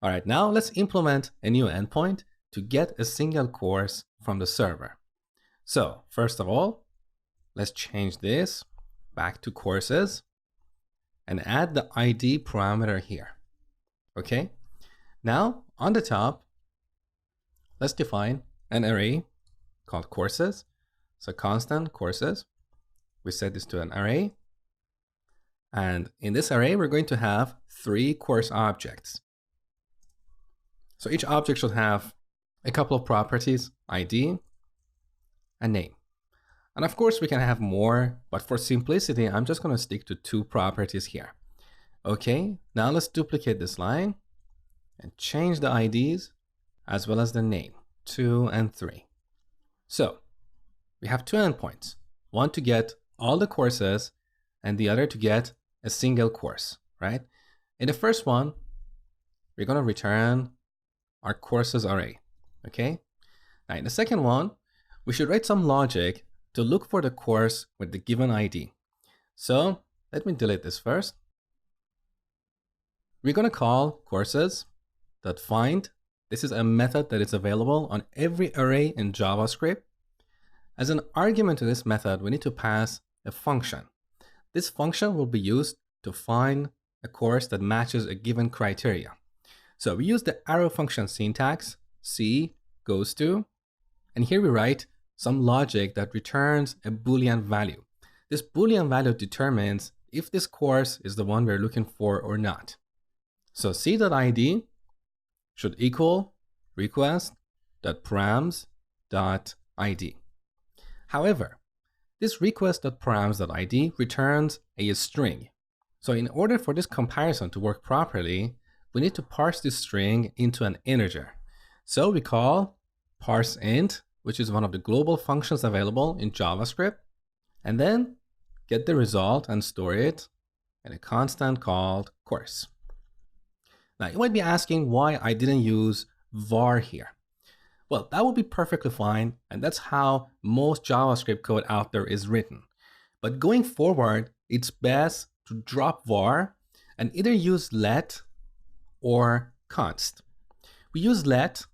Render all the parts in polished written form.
All right, now let's implement a new endpoint to get a single course from the server. So first of all, let's change this back to courses and add the ID parameter here. Okay, now on the top, let's define an array called courses. So constant courses, we set this to an array. And in this array, we're going to have 3 course objects. So each object should have a couple of properties, ID and name. And of course we can have more, but for simplicity, I'm just going to stick to 2 properties here. Okay, now let's duplicate this line and change the IDs as well as the name, 2 and 3. So we have 2 endpoints, one to get all the courses and the other to get a single course, right? In the first one, we're going to return our courses array, okay? Now in the second one, we should write some logic to look for the course with the given ID. So let me delete this first. We're going to call courses.find. This is a method that is available on every array in JavaScript. As an argument to this method, we need to pass a function. This function will be used to find a course that matches a given criteria. So we use the arrow function syntax, C goes to, and here we write some logic that returns a Boolean value. This Boolean value determines if this course is the one we're looking for or not. So c.id should equal request.params.id. However, this request.params.id returns a string. So in order for this comparison to work properly, we need to parse this string into an integer. So we call parseInt, which is one of the global functions available in JavaScript, and then get the result and store it in a constant called course. Now you might be asking why I didn't use var here. Well, that would be perfectly fine, and that's how most JavaScript code out there is written. But going forward, it's best to drop var and either use let or const. We use let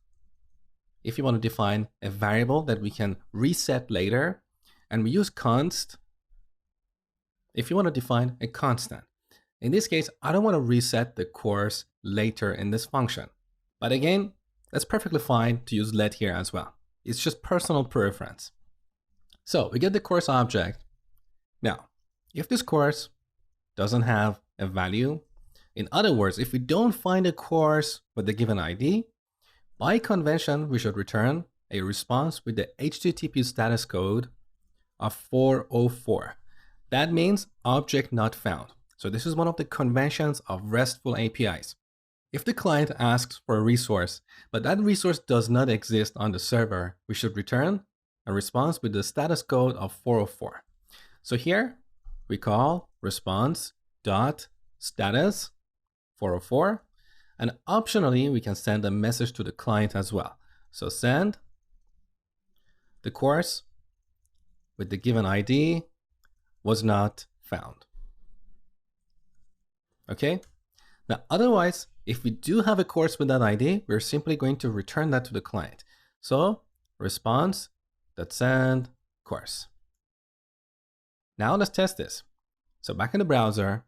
if you want to define a variable that we can reset later, and we use const if you want to define a constant. In this case, I don't want to reset the course later in this function. But again, that's perfectly fine to use let here as well. It's just personal preference. So we get the course object. Now, if this course doesn't have a value, in other words, if we don't find a course with the given ID, by convention, we should return a response with the HTTP status code of 404. That means object not found. So this is one of the conventions of RESTful APIs. If the client asks for a resource, but that resource does not exist on the server, we should return a response with the status code of 404. So here we call response.status 404, and optionally we can send a message to the client as well. So send the course with the given ID was not found. Okay, now otherwise, if we do have a course with that ID, we're simply going to return that to the client. So response.send course. Now let's test this. So back in the browser,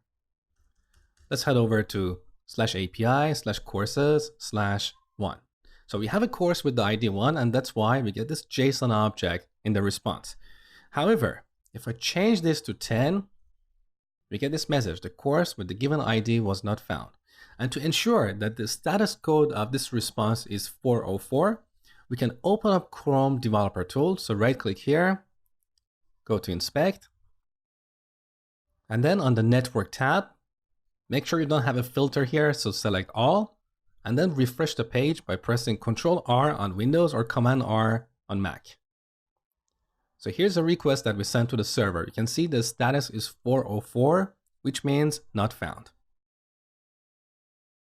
let's head over to /API/courses/1. So we have a course with the ID 1, and that's why we get this JSON object in the response. However, if I change this to 10, we get this message, the course with the given ID was not found. And to ensure that the status code of this response is 404, we can open up Chrome Developer Tool. So right click here, go to inspect, and then on the network tab, make sure you don't have a filter here, so select all, and then refresh the page by pressing Ctrl R on Windows or Command R on Mac. So here's a request that we sent to the server. You can see the status is 404, which means not found.